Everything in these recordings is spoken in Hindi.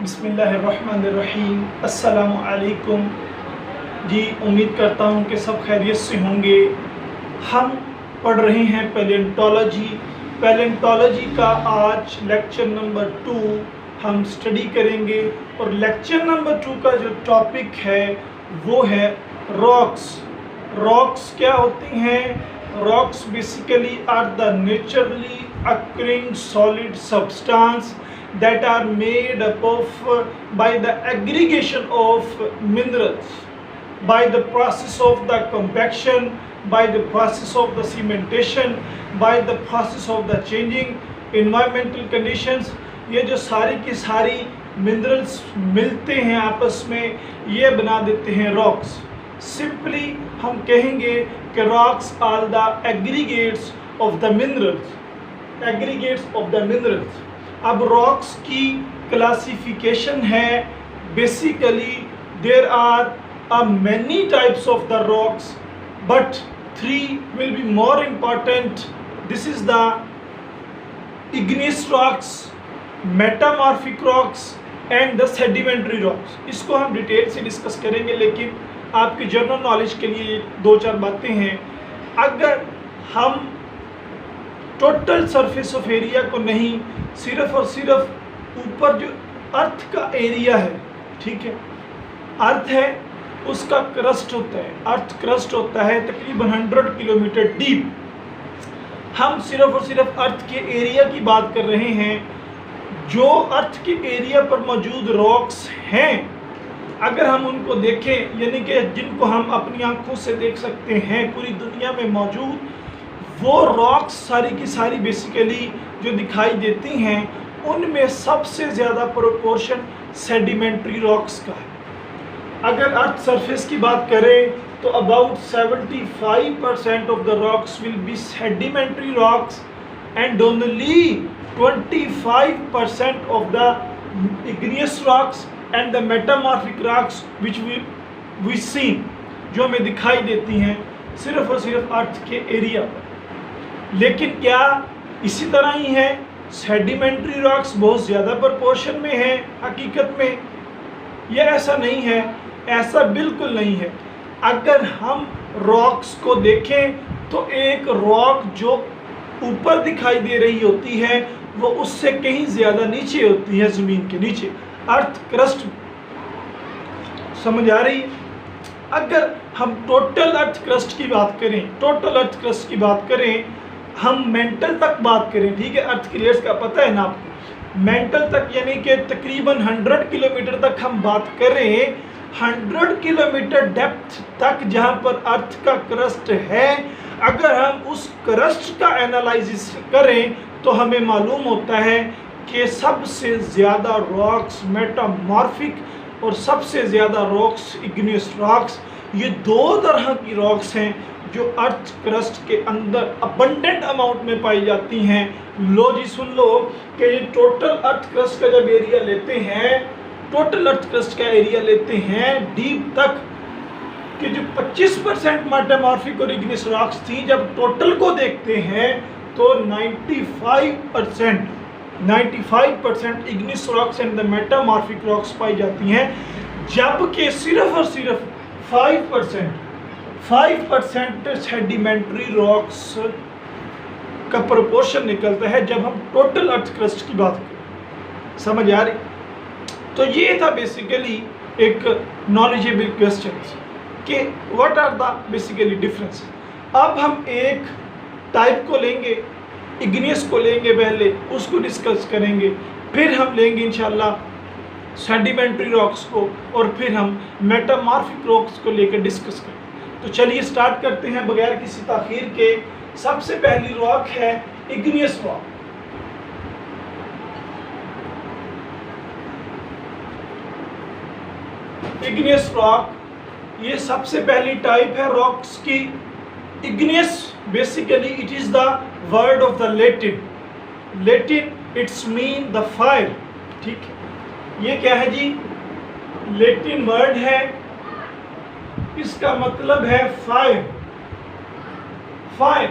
बिस्मिल्लाहिर्रहमानिर्रहीम। अस्सलामु अलैकुम जी। उम्मीद करता हूँ कि सब खैरियत से होंगे। हम पढ़ रहे हैं पैलेंटोलॉजी का आज लेक्चर नंबर 2 हम स्टडी करेंगे और लेक्चर नंबर 2 का जो टॉपिक है वो है रॉक्स क्या होती हैं? Rocks basically are the naturally occurring solid substance that are made up of by the aggregation of minerals, by the process of the compaction, by the process of the cementation, by the process of the changing environmental conditions। ये जो सारी की सारी मिनरल्स मिलते हैं आपस में, ये बना देते हैं रॉक्स। सिंपली हम कहेंगे कि rocks are the aggregates of the minerals, aggregates of the minerals. अब रॉक्स की क्लासिफिकेशन है, basically there are many types of the rocks but 3 will be more important. This is the igneous rocks, metamorphic rocks and the sedimentary rocks. इसको हम डिटेल से डिस्कस करेंगे, लेकिन आपकी जनरल नॉलेज के लिए 2-4 बातें हैं। अगर हम टोटल सरफेस ऑफ एरिया को नहीं, सिर्फ और सिर्फ ऊपर जो अर्थ का एरिया है, ठीक है, अर्थ है उसका क्रस्ट होता है, अर्थ क्रस्ट होता है तकरीबन 100 किलोमीटर डीप। हम सिर्फ और सिर्फ अर्थ के एरिया की बात कर रहे हैं। जो अर्थ के एरिया पर मौजूद रॉक्स हैं, अगर हम उनको देखें, यानी कि जिनको हम अपनी आंखों से देख सकते हैं पूरी दुनिया में मौजूद, वो रॉक्स सारी की सारी बेसिकली जो दिखाई देती हैं, उनमें सबसे ज़्यादा प्रोपोर्शन सेडिमेंट्री रॉक्स का है। अगर अर्थ सरफेस की बात करें तो about 75% of the rocks will be sedimentary rocks and only 25% of the igneous rocks and the metamorphic rocks which we seen, जो हमें दिखाई देती हैं सिर्फ और सिर्फ अर्थ के एरिया पर। लेकिन क्या इसी तरह ही है? सेडिमेंट्री रॉक्स बहुत ज़्यादा प्रोपोर्शन में है हकीकत में? यह ऐसा नहीं है, ऐसा बिल्कुल नहीं है। अगर हम रॉक्स को देखें तो एक रॉक जो ऊपर दिखाई दे रही होती है वो उससे कहीं ज़्यादा नीचे होती है, ज़मीन के नीचे, अर्थ क्रस्ट। समझ आ रही है? अगर हम टोटल अर्थ क्रस्ट की बात करें, टोटल अर्थ क्रस्ट की बात करें, हम मेंटल तक बात करें, ठीक है, अर्थ की लेयर्स का पता है ना आपको, मेंटल तक यानी कि तकरीबन 100 किलोमीटर तक हम बात करें, 100 किलोमीटर डेप्थ तक जहां पर अर्थ का क्रस्ट है, अगर हम उस क्रस्ट का एनालिसिस करें तो हमें मालूम होता है कि सबसे ज़्यादा रॉक्स मेटामॉर्फिक और सबसे ज़्यादा रॉक्स इग्नियस रॉक्स, ये 2 तरह की रॉक्स हैं जो अर्थ क्रस्ट के अंदर अबंडेंट अमाउंट में पाई जाती हैं। लो जी, सुन लो कि ये टोटल अर्थ क्रस्ट का जब एरिया लेते हैं, टोटल अर्थ क्रस्ट का एरिया लेते हैं डीप तक, कि जो 25% मेटामॉर्फिक और इग्नियस रॉक्स थी, जब टोटल को देखते हैं तो 95% igneous rocks and the metamorphic rocks पाई जाती हैं, जबकि सिर्फ और सिर्फ 5% सेडिमेंट्री रॉक्स का प्रोपोर्शन निकलता है जब हम टोटल अर्थ क्रस्ट की बात करें। समझ आ रही? तो ये था बेसिकली एक नॉलेजेबल क्वेश्चन कि what are the basically difference. अब हम एक टाइप को लेंगे, इग्नियस को लेंगे, पहले उसको डिस्कस करेंगे, फिर हम लेंगे इंशाल्लाह सेडिमेंट्री रॉक्स को, और फिर हम मेटामॉर्फिक रॉक्स को लेकर डिस्कस करेंगे। तो चलिए स्टार्ट करते हैं बगैर किसी ताखीर के। सबसे पहली रॉक है इग्नियस रॉक। इग्नियस रॉक ये सबसे पहली टाइप है रॉक्स की। Igneous basically it is the word of the Latin it's mean the fire, ठीक है। ये क्या है जी? लेटिन वर्ड है, इसका मतलब है फायर। फायर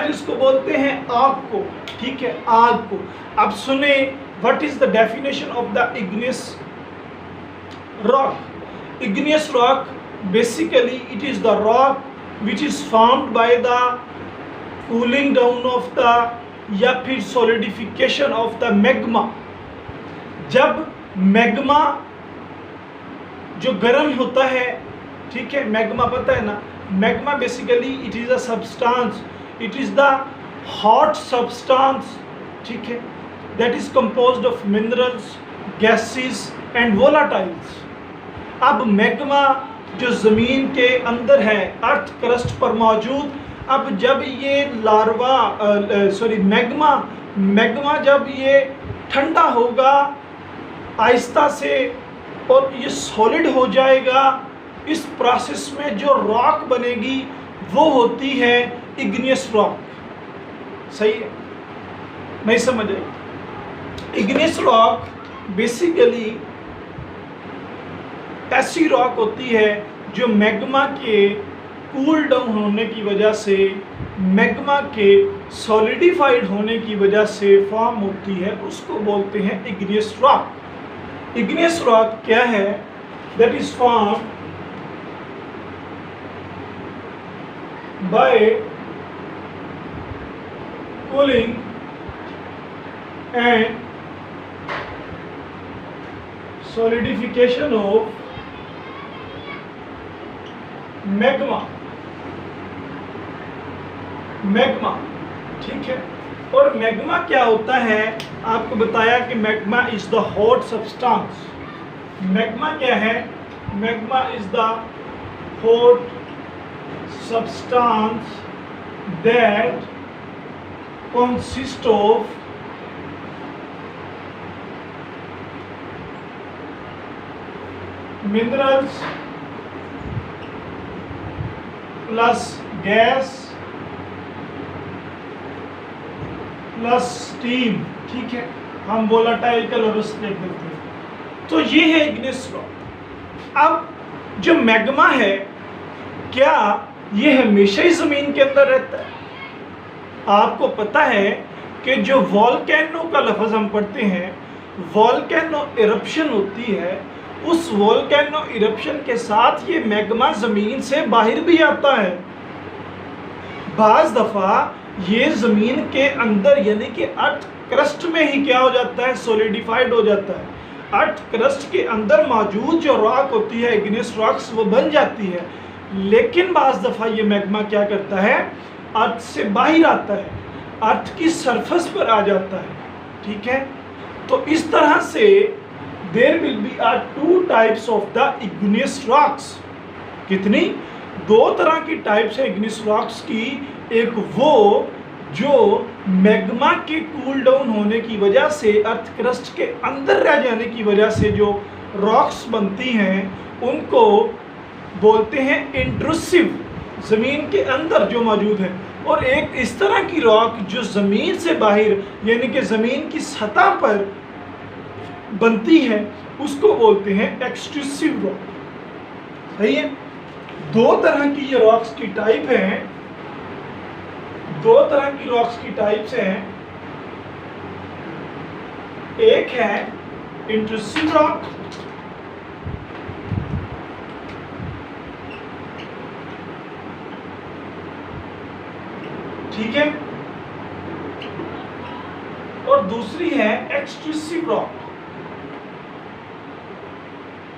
इसको बोलते हैं आग को, ठीक है, आग को। अब सुने, what is the definition of the igneous rock? Igneous rock, basically it is the rock which is formed by the cooling down of the या फिर solidification of the magma। जब मैग्मा जो गर्म होता है, ठीक है, मैग्मा पता है ना, magma basically it is a substance, it is the hot substance, ठीक है, that is composed of minerals, gases and volatiles. अब मैग्मा जो ज़मीन के अंदर है, अर्थ क्रस्ट पर मौजूद, अब जब ये मैग्मा जब ये ठंडा होगा आहिस्ता से और ये सॉलिड हो जाएगा, इस प्रोसेस में जो रॉक बनेगी वो होती है इग्नियस रॉक। सही है, नहीं समझ आई? इग्नियस रॉक बेसिकली ऐसी रॉक होती है जो मैग्मा के कूल डाउन होने की वजह से, मैग्मा के सॉलिडिफाइड होने की वजह से फॉर्म होती है, उसको बोलते हैं इग्नियस रॉक। इग्नियस रॉक क्या है? That is form by cooling and solidification of magma, ठीक है। और मैग्मा क्या होता है? आपको बताया कि magma is the hot substance. Magma क्या है? Magma is the hot substance that consists of minerals plus gas plus steam, ठीक है, हम वोलाटाइल कलरस लिख देते हैं। तो ये है इग्नियस रॉक। अब जो मैग्मा है, क्या ये हमेशा ही ज़मीन के अंदर रहता है? आपको पता है कि जो वॉल्केनो का लफ्ज़ हम पढ़ते हैं, वॉल्केनो इरप्शन होती है, उस वॉल्केनो इरप्शन के साथ ये मैग्मा ज़मीन से बाहर भी आता है। बाज़ दफ़ा ये ज़मीन के अंदर यानी कि अर्थ क्रस्ट में ही क्या हो जाता है? सॉलिडिफाइड हो जाता है। अर्थ क्रस्ट के अंदर मौजूद जो रॉक होती है, इग्नियस रॉक्स, वो बन जाती है। लेकिन बाज़ दफ़ा ये मैग्मा क्या करता है? अर्थ से बाहर आता है, अर्थ की सरफेस पर आ जाता है, ठीक है। तो इस तरह से there will be are two types of the igneous rocks. कितनी? दो तरह की टाइप्स है इग्नियस रॉक्स की। एक वो जो मैग्मा के कूल डाउन होने की वजह से, अर्थ क्रस्ट के अंदर रह जाने की वजह से जो रॉक्स बनती हैं, उनको बोलते हैं इंट्रूसिव, ज़मीन के अंदर जो मौजूद है। और एक इस तरह की रॉक जो ज़मीन से बाहर यानी कि ज़मीन की सतह पर बनती है, उसको बोलते हैं एक्सट्रूसिव रॉक। सही है? दो तरह की ये रॉक्स की टाइप हैं, दो तरह की रॉक्स की टाइप्स हैं। एक है इंट्रूसिव रॉक, ठीक है, और दूसरी है एक्सट्रूसिव रॉक।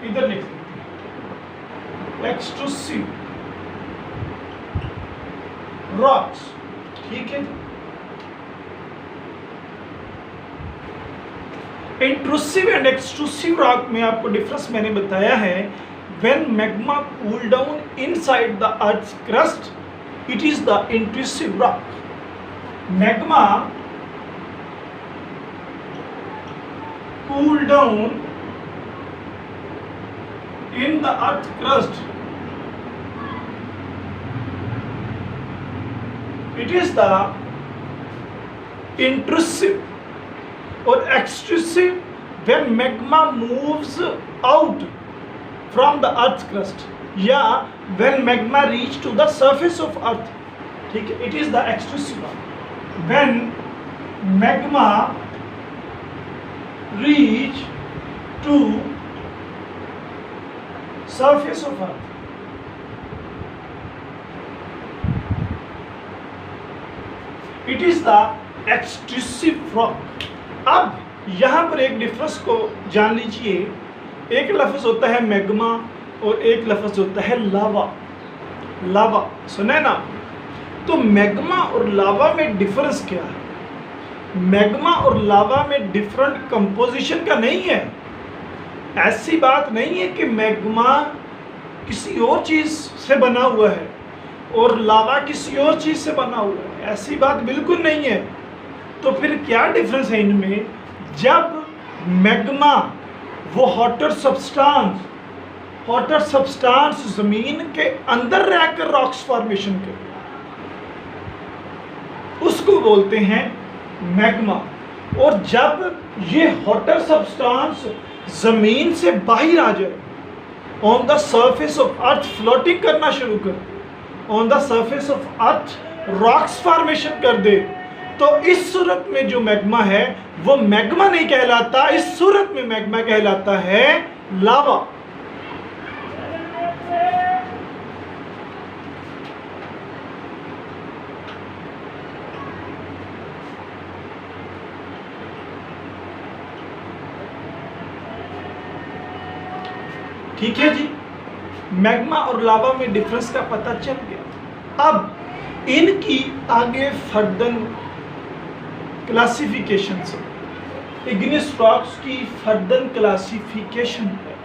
इधर लिख सकते हैं एक्सट्रूसिव रॉक्स, ठीक है। इंट्रूसिव एंड एक्सट्रूसिव रॉक में आपको डिफरेंस मैंने बताया है। When magma cool down inside the earth crust, it is the intrusive rock. Magma cool down in the earth crust. It is the intrusive or extrusive when magma moves out from the earth crust, या when magma reach to the surface of earth, ठीक है, it is the extrusive rock. When magma reach to surface of earth. It is the extrusive rock. अब यहाँ पर एक डिफरेंस को जान लीजिए। एक लफ्ज़ होता है मैग्मा और एक लफ्ज़ होता है लावा। लावा सुने ना? तो मैग्मा और लावा में डिफरेंस क्या है? मैग्मा और लावा में डिफरेंट कंपोजिशन का नहीं है। ऐसी बात नहीं है कि मैग्मा किसी और चीज़ से बना हुआ है और लावा किसी और चीज़ से बना हुआ है, ऐसी बात बिल्कुल नहीं है। तो फिर क्या डिफरेंस है इनमें? जब मैग्मा वो हॉटर सब्सटेंस ज़मीन के अंदर रहकर रॉक्स फॉर्मेशन के, उसको बोलते हैं मैग्मा। और जब ये हॉटर सब्सटेंस ज़मीन से बाहर आ जाए, on the surface of earth floating करना शुरू कर दे, on the surface of earth rocks formation कर दे, तो इस सूरत में जो मैग्मा है वो मैग्मा नहीं कहलाता, इस सूरत में मैग्मा कहलाता है लावा। ठीक है जी, मैग्मा और लावा में डिफरेंस का पता चल गया। अब इनकी आगे फर्दर क्लासिफिकेशन से, इग्नियस रॉक्स की फर्दर क्लासिफिकेशन है।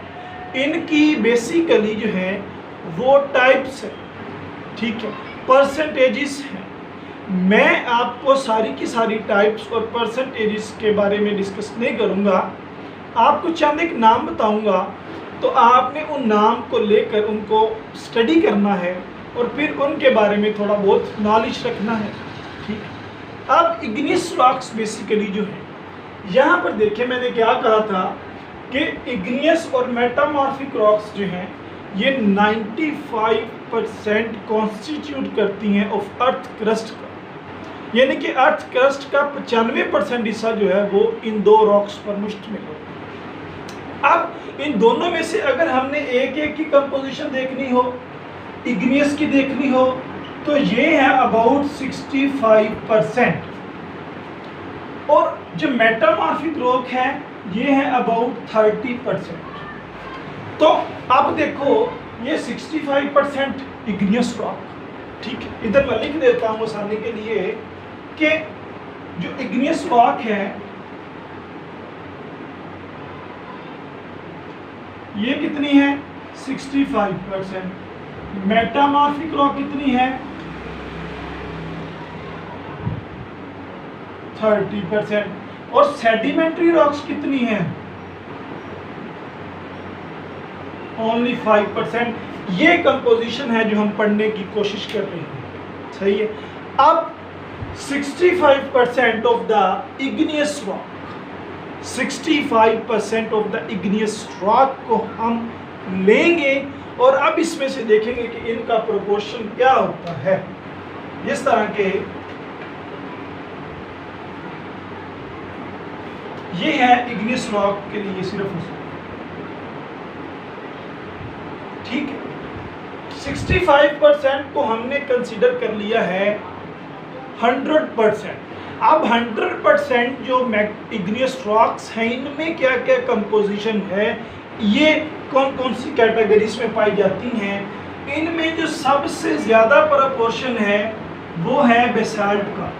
इनकी बेसिकली जो है वो टाइप्स है, ठीक है, परसेंटेजेस हैं। मैं आपको सारी की सारी टाइप्स और परसेंटेजेस के बारे में डिस्कस नहीं करूंगा, आपको चंद एक नाम बताऊंगा, तो आपने उन नाम को लेकर उनको स्टडी करना है और फिर उनके बारे में थोड़ा बहुत नॉलेज रखना है, ठीक। अब इग्नियस रॉक्स बेसिकली जो है, यहाँ पर देखिए मैंने क्या कहा था कि इग्नियस और मेटामॉर्फिक रॉक्स जो हैं ये 95% कॉन्स्टिट्यूट करती हैं ऑफ अर्थ क्रस्ट का, यानी कि अर्थ क्रस्ट का 95% हिस्सा जो है वो इन दो रॉक्स पर मुश्तमिल होता है। अब इन दोनों में से अगर हमने एक एक की कंपोजिशन देखनी हो, इग्नियस की देखनी हो, तो ये है अबाउट 65%, और जो मेटामॉर्फिक रॉक है ये है अबाउट 30%। तो अब देखो ये 65% इग्नियस रॉक, ठीक है। इधर मैं लिख देता हूँ आसानी के लिए कि जो इग्नियस रॉक है ये कितनी है 65%, मेटामॉर्फिक रॉक कितनी है 30%, और सेडिमेंट्री रॉक्स कितनी है ओनली 5%। ये कंपोजिशन है जो हम पढ़ने की कोशिश कर रहे हैं, सही है। अब 65% of the igneous rock, 65% of the igneous rock को हम लेंगे और अब इसमें से देखेंगे कि इनका प्रोपोर्शन क्या होता है। इस तरह के ये है इग्नियस रॉक के लिए सिर्फ, ठीक है। 65% को हमने कंसीडर कर लिया है 100%। अब 100% जो इग्नियस रॉक्स हैं इनमें क्या क्या कंपोजिशन है, ये कौन कौन सी कैटेगरीज में पाई जाती हैं। इनमें जो सबसे ज़्यादा प्रोपोर्शन है वो है बेसाल्ट का।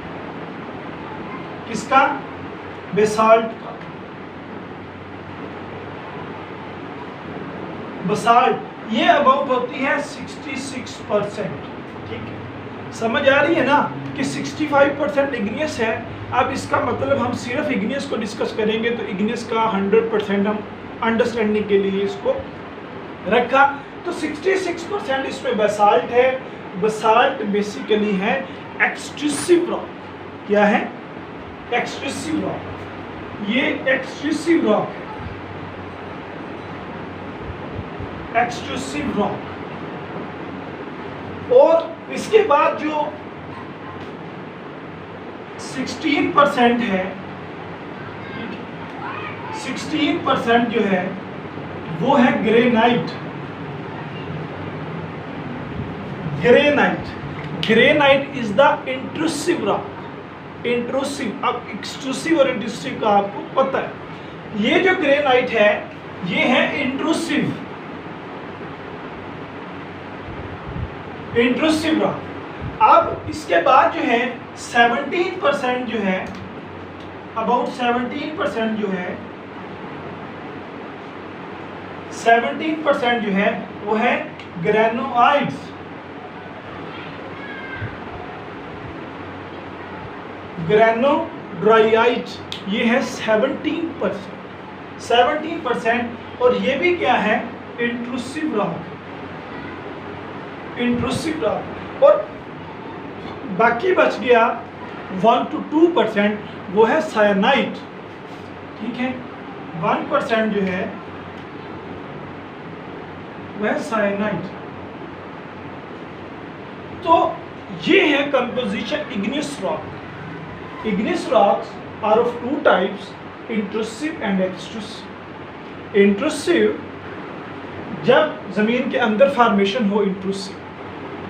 किसका? बेसाल्ट का। बेसाल्ट ये अबाउट होती है 66%, ठीक है। समझ आ रही है ना कि 65% इग्नियस है। अब इसका मतलब हम सिर्फ इग्नियस को डिस्कस करेंगे तो इग्नियस का 100% हम अंडरस्टैंडिंग के लिए इसको रखा। तो 66% इसमें बेसाल्ट है। बेसाल्ट बेसिकली है एक्सट्रूसिव रॉक। क्या है? Extrusive rock. ये एक्सट्रूसिव रॉक है, एक्सट्रूसिव रॉक। और इसके बाद जो 16% है, 16% जो है वो है granite. Granite is the intrusive rock. Intrusive, अब एक्सट्रूसिव और इंट्रूसिव का आपको पता है। ये जो ग्रेनाइट है ये है इंट्रूसिव रॉक। अब इसके बाद जो है 17% जो है, अबाउट 17% जो है, 17% जो है वो है ग्रेनोइड्स। ग्रेनोड्राइट ये है 17%, और ये भी क्या है, इंट्रूसिव रॉक। और बाकी बच गया 1 to 2%, वो है साइनाइड। ठीक है, 1% जो है वह साइनाइड। तो ये है composition igneous rock. Igneous rocks are of two types, intrusive and extrusive. Intrusive जब जमीन के अंदर फॉर्मेशन हो इंट्रूसिव,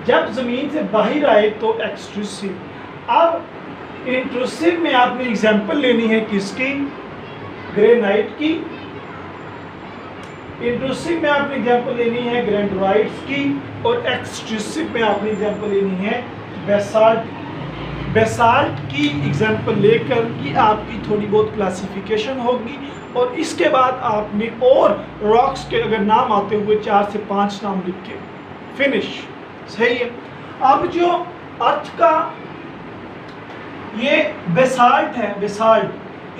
जब जमीन से बाहर आए तो एक्सट्रूसिव। अब इंट्रूसिव में आपने एग्जांपल लेनी है किसकी, ग्रेनाइट की। इंट्रूसिव में आपने एग्जांपल लेनी है ग्रेंडराइट्स की, और एक्सट्रूसिव में आपने एग्जांपल लेनी है बेसाल्ट। बेसाल्ट की एग्जांपल लेकर कि आपकी थोड़ी बहुत क्लासिफिकेशन होगी, और इसके बाद आपने और रॉक्स के अगर नाम आते हुए 4 से 5 नाम लिख के फिनिश। सही है। अब जो अर्थ का ये बेसाल्ट है, बेसाल्ट,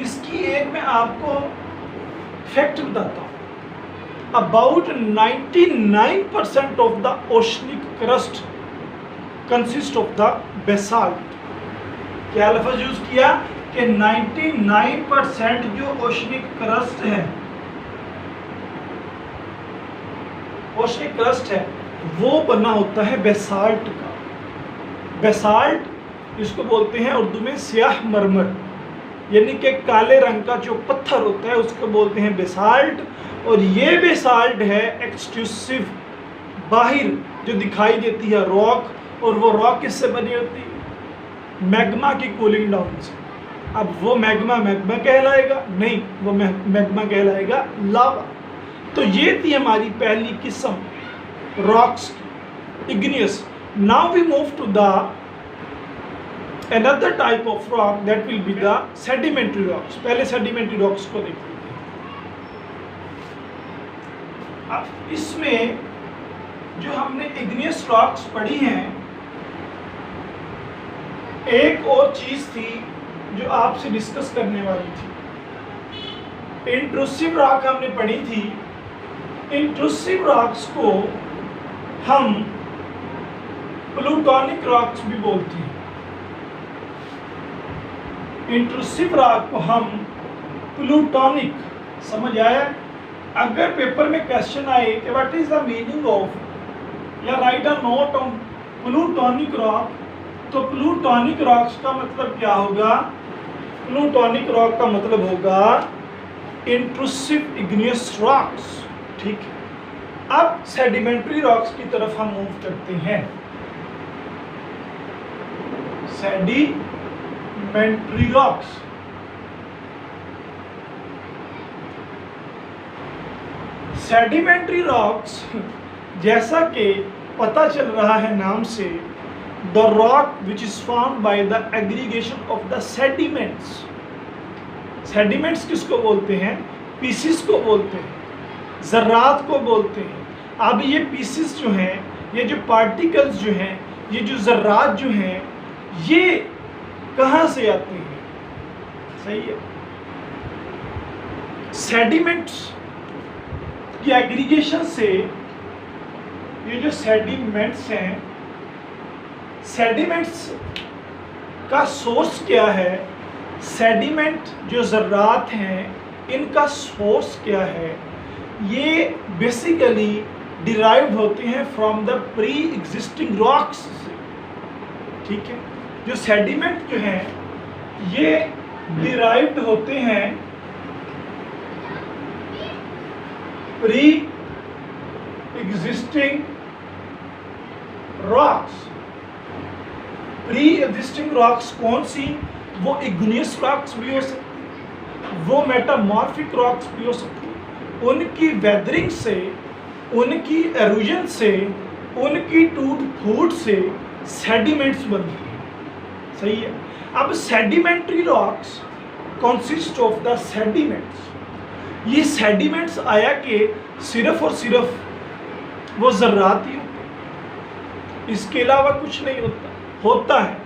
इसकी एक मैं आपको फैक्ट बताता हूँ। About 99% of the oceanic crust consist of the basalt. क्या लफ्ज यूज किया कि 99% जो ओशनिक क्रस्ट है, ओशनिक क्रस्ट है, वो बना होता है बेसाल्ट का। बेसाल्ट इसको बोलते हैं उर्दू में स्याह मरमर, यानी कि काले रंग का जो पत्थर होता है उसको बोलते हैं बेसाल्ट। और ये बेसाल्ट है एक्सट्रूसिव, बाहर जो दिखाई देती है रॉक, और वो रॉक किससे बनी होती है, मैग्मा की कूलिंग डाउन से। अब वो मैग्मा कहलाएगा नहीं, वो मैग्मा कहलाएगा लावा। तो ये थी हमारी पहली किस्म रॉक्स की, igneous. Now we move to the another type of rock that will be the sedimentary rocks। पहले sedimentary rocks को देख लेते हैं। अब इसमें जो हमने igneous rocks पढ़ी हैं, एक और चीज थी जो आपसे डिस्कस करने वाली थी। इंट्रूसिव रॉक हमने पढ़ी थी। इंट्रूसिव रॉक्स को हम प्लूटोनिक रॉक्स भी बोलते हैं। इंट्रूसिव रॉक को हम प्लूटोनिक, समझ आया। अगर पेपर में क्वेश्चन आए कि what is the meaning of, या write a note on plutonic rock, तो प्लूटोनिक रॉक्स का मतलब क्या होगा, प्लूटोनिक रॉक का मतलब होगा इंट्रूसिव इग्नियस रॉक्स। ठीक है। अब सेडिमेंट्री रॉक्स की तरफ हम मूव करते हैं। सेडिमेंट्री रॉक्स, सेडिमेंट्री रॉक्स जैसा कि पता चल रहा है नाम से, the rock which is formed by the aggregation of the sediments. Sediments किसको बोलते हैं, पीसीस को बोलते हैं, ज़र्रात को बोलते हैं। अब ये पीसीस जो हैं, ये जो पार्टिकल्स जो हैं, ये जो ज़र्रात जो हैं, ये कहाँ से आते हैं, सही है। सेडिमेंट्स की एग्रीगेशन से, ये जो सेडिमेंट्स हैं, सेडिमेंट्स का सोर्स क्या है, सेडिमेंट जो ज़र्रात हैं इनका सोर्स क्या है, ये बेसिकली डिराइव्ड होते हैं from the pre existing rocks से। ठीक है। जो सेडिमेंट जो हैं ये डिराइव्ड होते हैं pre existing rocks. Pre existing rocks कौन सी? वो इग्नियस रॉक्स भी हो सकती, वो मेटामॉर्फिक रॉक्स भी हो सकती। उनकी वेदरिंग से, उनकी एरोजन से, उनकी टूट फूट से सेडिमेंट्स बनती हैं। सही है। अब sedimentary rocks consist of the sediments. ये सेडिमेंट्स आया कि सिर्फ और सिर्फ वो ज़र्रात ही होते हैं, इसके अलावा कुछ नहीं होता है।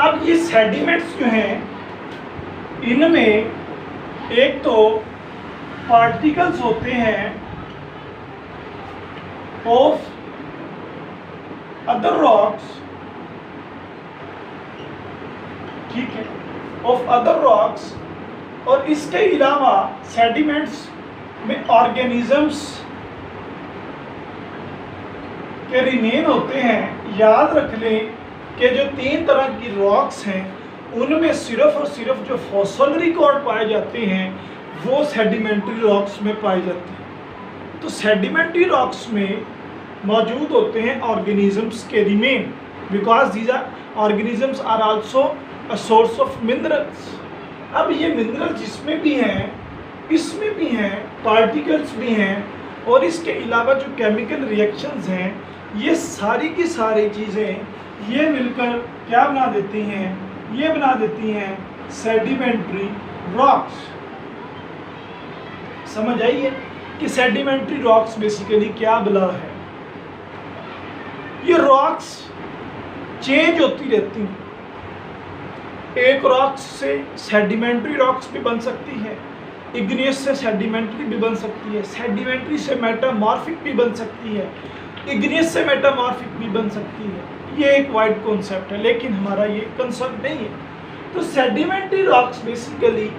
अब ये सेडिमेंट्स जो हैं, इनमें एक तो पार्टिकल्स होते हैं ऑफ अदर रॉक्स, ठीक है, ऑफ अदर रॉक्स, और इसके अलावा सेडिमेंट्स में ऑर्गेनिजम्स के रिमेन होते हैं। याद रख लें कि जो 3 तरह की रॉक्स हैं, उनमें सिर्फ और सिर्फ जो फॉसिल रिकॉर्ड पाए जाते हैं वो सेडिमेंट्री रॉक्स में पाए जाते हैं। तो सेडिमेंट्री रॉक्स में मौजूद होते हैं ऑर्गेनिजम्स के remain, because these are organisms are also a source of minerals. अब ये मिनरल जिसमें भी हैं, इसमें भी हैं, पार्टिकल्स भी हैं, और इसके अलावा जो केमिकल रिएक्शंस हैं, ये सारी की सारी चीज़ें ये मिलकर क्या बना देती हैं? ये बना देती हैं सेडिमेंट्री रॉक्स। समझ आइए कि सेडिमेंट्री रॉक्स बेसिकली क्या बला है। ये रॉक्स चेंज होती रहती हैं। एक रॉक्स से सेडिमेंट्री रॉक्स भी बन सकती है, इग्नियस से सेडिमेंट्री भी बन सकती है, सेडिमेंट्री से मेटामॉर्फिक भी बन सकती है, इग्नियस से मेटामॉर्फिक भी बन सकती है। ये एक वाइड कॉन्सेप्ट है, लेकिन हमारा ये कंसेप्ट नहीं है। तो सेडिमेंट्री रॉक्स बेसिकली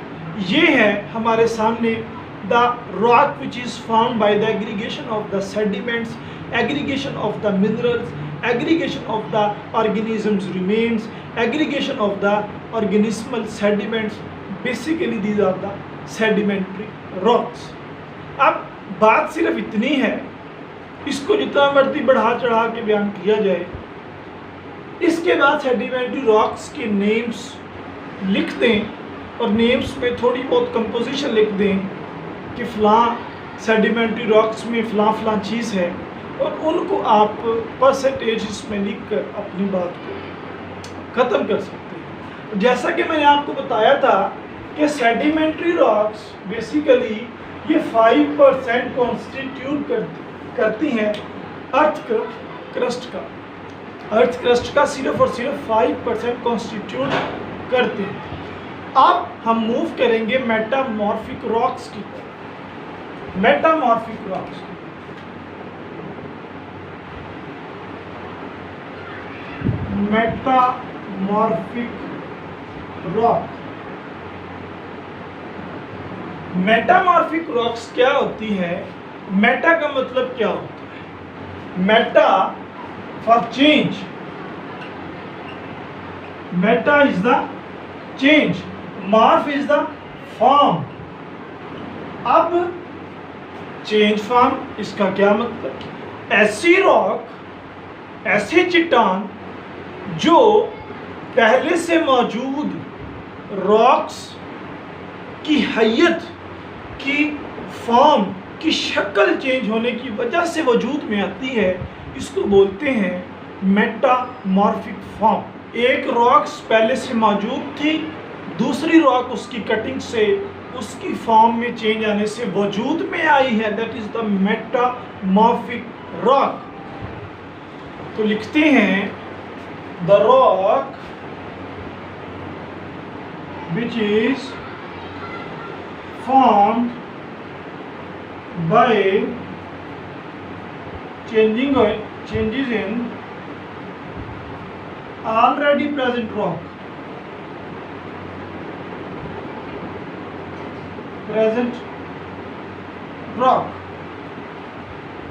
ये है हमारे सामने the rock which is found by the aggregation of the sediments, aggregation of the minerals, aggregation of the organisms remains, aggregation of the organismal sediments, basically these are the sedimentary rocks। अब बात सिर्फ इतनी है, इसको जितना मर्जी बढ़ा चढ़ा के बयान किया जाए। इसके बाद सेडिमेंट्री रॉक्स के नेम्स लिख दें और नेम्स में थोड़ी बहुत कंपोजिशन लिख दें कि फ़लाँ सेडिमेंट्री रॉक्स में फ़लाँ फ़लाँ चीज़ है, और उनको आप परसेंटेज इसमें लिख कर अपनी बात को ख़त्म कर सकते हैं। जैसा कि मैंने आपको बताया था कि सेडिमेंट्री रॉक्स बेसिकली ये 5% कॉन्स्टिट्यूट करती हैं अर्थ क्रस्ट का। अर्थ क्रस्ट का सिर्फ और सिर्फ 5% कॉन्स्टिट्यूट करते हैं। अब हम मूव करेंगे मेटामॉर्फिक रॉक्स की तरफ। Metamorphic rocks, metamorphic rock. Metamorphic rocks क्या होती है? मेटा का मतलब क्या होता है? Meta for change, Meta is the change, morph is the form. अब चेंज फॉर्म, इसका क्या मतलब? ऐसी रॉक, ऐसी चट्टान जो पहले से मौजूद रॉक्स की हैयत, की फॉर्म, की शक्ल चेंज होने की वजह से वजूद में आती है, इसको बोलते हैं मेटामॉर्फिक फॉर्म। एक रॉक्स पहले से मौजूद थी, दूसरी रॉक उसकी कटिंग से, उसकी फॉर्म में चेंज आने से वजूद में आई है, that is the metamorphic rock. तो लिखते हैं the rock which is formed by changes in already present rock,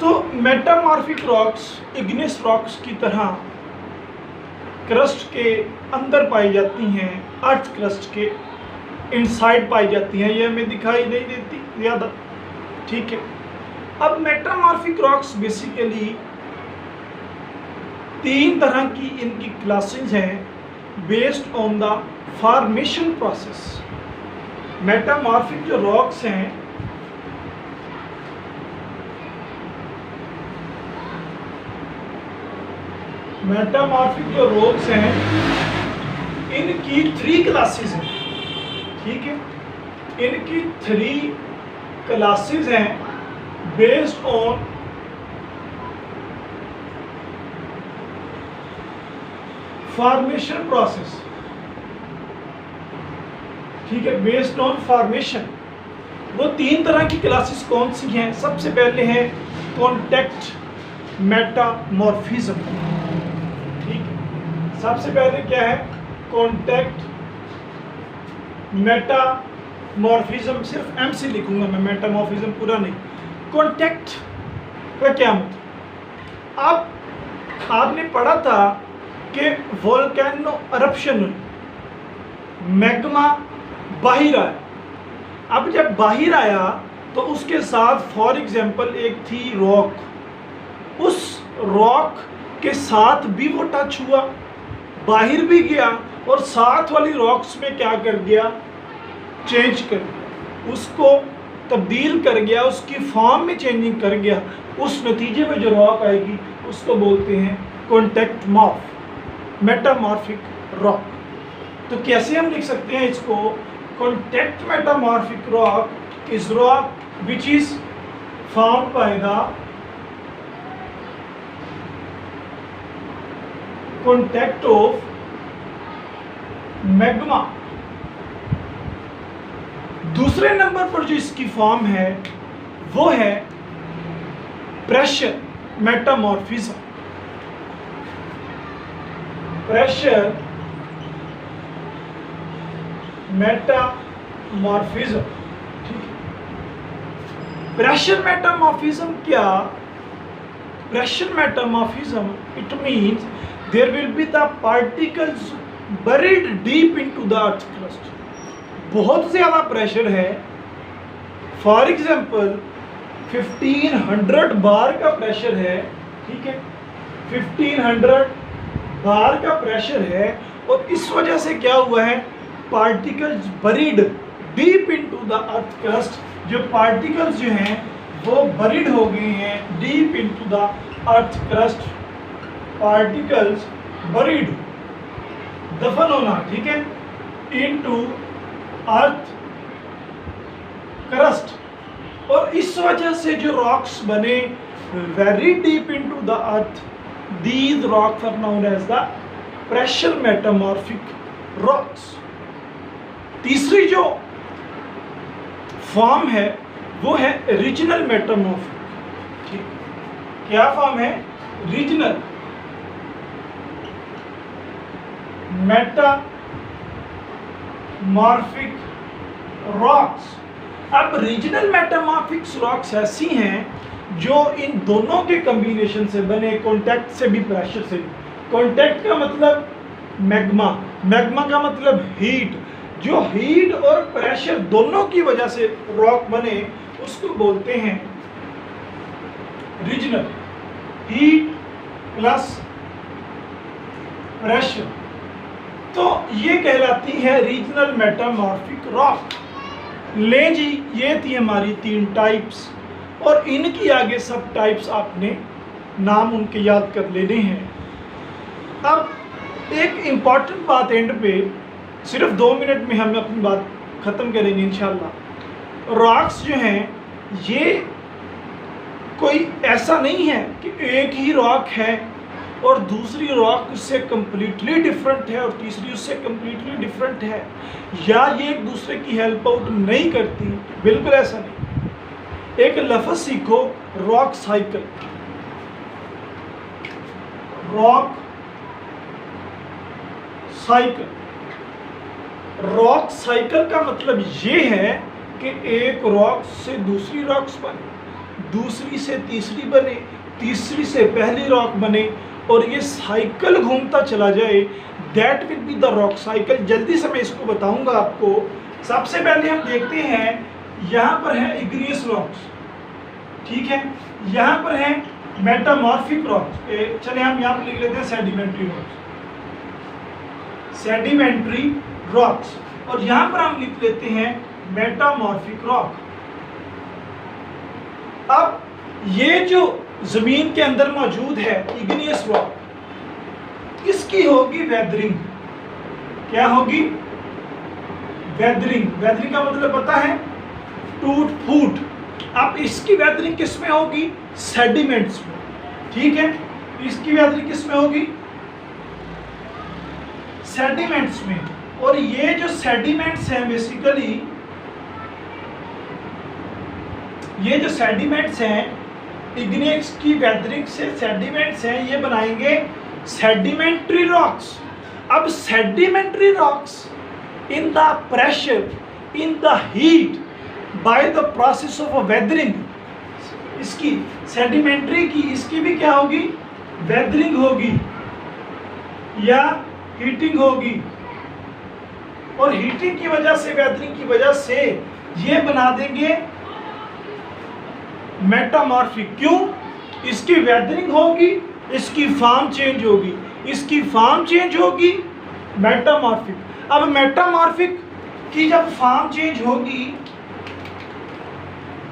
तो मेटामॉर्फिक रॉक्स इग्नियस रॉक्स की तरह क्रस्ट के अंदर पाई जाती हैं, अर्थ क्रस्ट के इनसाइड पाई जाती हैं। ये हमें दिखाई नहीं देती ज़्यादा, ठीक है। अब मेटामॉर्फिक रॉक्स बेसिकली 3 तरह की इनकी क्लासेस हैं based on the formation process. Metamorphic जो रॉक्स हैं इनकी 3 क्लासेस हैं, ठीक है। इनकी 3 क्लासेस हैं बेस्ड ऑन फॉर्मेशन प्रोसेस, ठीक है, बेस्ड ऑन फॉर्मेशन। वो 3 तरह की क्लासेस कौन सी हैं? सबसे पहले है कॉन्टैक्ट मेटामॉर्फिज्म, ठीक है। सबसे पहले क्या है? Contact metamorphism. सिर्फ एम से लिखूंगा मैं, मेटामॉर्फिज्म पूरा नहीं। कॉन्टैक्ट का क्या मतलब? आपने पढ़ा था कि वोल्केनो अरप्शन हुई, मैग्मा बाहर आया। अब जब बाहर आया तो उसके साथ फॉर एग्जांपल एक थी रॉक, उस रॉक के साथ भी वो टच हुआ, बाहर भी गया और साथ वाली रॉक्स में क्या कर गया? चेंज कर गया, उसको तब्दील कर गया, उसकी फॉर्म में चेंजिंग कर गया। उस नतीजे में जो रॉक आएगी उसको बोलते हैं कॉन्टैक्ट मेटामॉर्फिक रॉक। तो कैसे हम लिख सकते हैं इसको? Contact metamorphic rock is rock which is formed by the contact of magma. दूसरे नंबर पर जो इसकी फॉर्म है वो है प्रेशर मेटामॉर्फिज्म। प्रेशर मेटामॉर्फिज्म, ठीक है। प्रेशर मेटामॉर्फिज्म क्या? Pressure metamorphism it means there will be the particles buried deep into the earth crust। बहुत ज़्यादा प्रेशर है, फॉर एग्जाम्पल 1500 बार का प्रेशर है, ठीक है, 1500 बार का प्रेशर है। और इस वजह से क्या हुआ है? Particles buried deep into the earth crust. जो पार्टिकल्स जो हैं वो बरीड हो गए हैं deep into the earth crust. Particles buried, दफन होना, ठीक है, इनटू अर्थ क्रस्ट। और इस वजह से जो रॉक्स बने very deep into the earth, these rocks are known as the pressure metamorphic rocks. तीसरी जो फॉर्म है वो है रीजनल मेटामॉर्फिक, ठीक। क्या फॉर्म है? Regional metamorphic rocks. अब रीजनल मेटामॉर्फिक रॉक्स ऐसी हैं जो इन दोनों के कॉम्बिनेशन से बने, कॉन्टैक्ट से भी प्रेशर से भी। कॉन्टैक्ट का मतलब मैग्मा, मैग्मा का मतलब हीट। जो हीट और प्रेशर दोनों की वजह से रॉक बने उसको बोलते हैं रीजनल। हीट प्लस प्रेशर, तो ये कहलाती है रीजनल मेटामॉर्फिक रॉक। ले जी, ये थी हमारी 3 टाइप्स और इनकी आगे सब टाइप्स आपने नाम उनके याद कर लेने हैं। अब एक इम्पॉर्टेंट बात एंड पे, सिर्फ 2 मिनट में हम अपनी बात ख़त्म करेंगे इंशाल्लाह। रॉक्स जो हैं ये कोई ऐसा नहीं है कि एक ही रॉक है और दूसरी रॉक उससे कम्प्लीटली डिफरेंट है और तीसरी उससे कम्प्लीटली डिफरेंट है, या ये एक दूसरे की हेल्प आउट नहीं करती। बिल्कुल ऐसा नहीं। एक लफ्ज़ सीखो, rock cycle. Rock cycle, rock cycle का मतलब ये है कि एक रॉक से दूसरी रॉक्स बने, दूसरी से तीसरी बने, तीसरी से पहली रॉक बने और ये साइकिल घूमता चला जाए। That will be the rock cycle. जल्दी से मैं इसको बताऊंगा आपको। सबसे पहले हम देखते हैं, यहाँ पर है इग्नियस रॉक्स, ठीक है। यहाँ पर है मेटामॉर्फिक रॉक्स। चले हम यहाँ पर लिख लेते हैं सेडिमेंट्री रॉक्स, सेडिमेंट्री रॉक्स, और यहाँ पर हम लिख लेते हैं मेटामॉर्फिक रॉक। अब ये जो जमीन के अंदर मौजूद है इग्नियस रॉक, इसकी होगी वेदरिंग। क्या होगी? वेदरिंग। वेदरिंग का मतलब पता है? टूट फूट। अब इसकी वेदरिंग किस में होगी? सेडिमेंट्स में। ठीक है, इसकी वेदरिंग किस में होगी? सेडिमेंट्स में। और ये जो सेडिमेंट्स हैं बेसिकली, ये जो सेडिमेंट्स हैं इग्नियस की वेदरिंग से सेडिमेंट्स हैं, ये बनाएंगे सेडिमेंट्री रॉक्स। अब sedimentary rocks in the pressure, in the heat, by the process of weathering, इसकी सेडिमेंट्री की इसकी भी क्या होगी? वेदरिंग होगी या हीटिंग होगी। और हीटिंग की वजह से, वेदरिंग की वजह से ये बना देंगे मेटामॉर्फिक। क्यों? इसकी वेदरिंग होगी, इसकी फॉर्म चेंज होगी, इसकी फॉर्म चेंज होगी, मेटामॉर्फिक। अब मेटामॉर्फिक की जब फॉर्म चेंज होगी,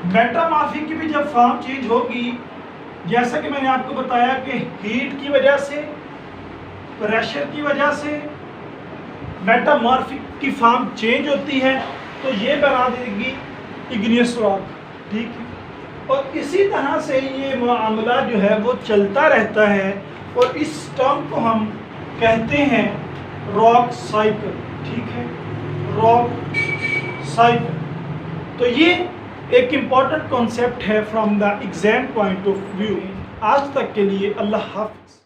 मेटामॉर्फिक की भी जब फॉर्म चेंज होगी, जैसा कि मैंने आपको बताया कि हीट की वजह से, प्रेशर की वजह से मेटामॉर्फिक की फॉर्म चेंज होती है, तो ये बना देगी इग्नियस रॉक। ठीक है, और इसी तरह से ये मामला जो है वो चलता रहता है, और इस टर्म को हम कहते हैं रॉक साइकिल। ठीक है, रॉक साइकिल। तो ये एक इम्पॉर्टेंट कॉन्सेप्ट है from the exam point of view. आज तक के लिए अल्लाह हाफ़िज़।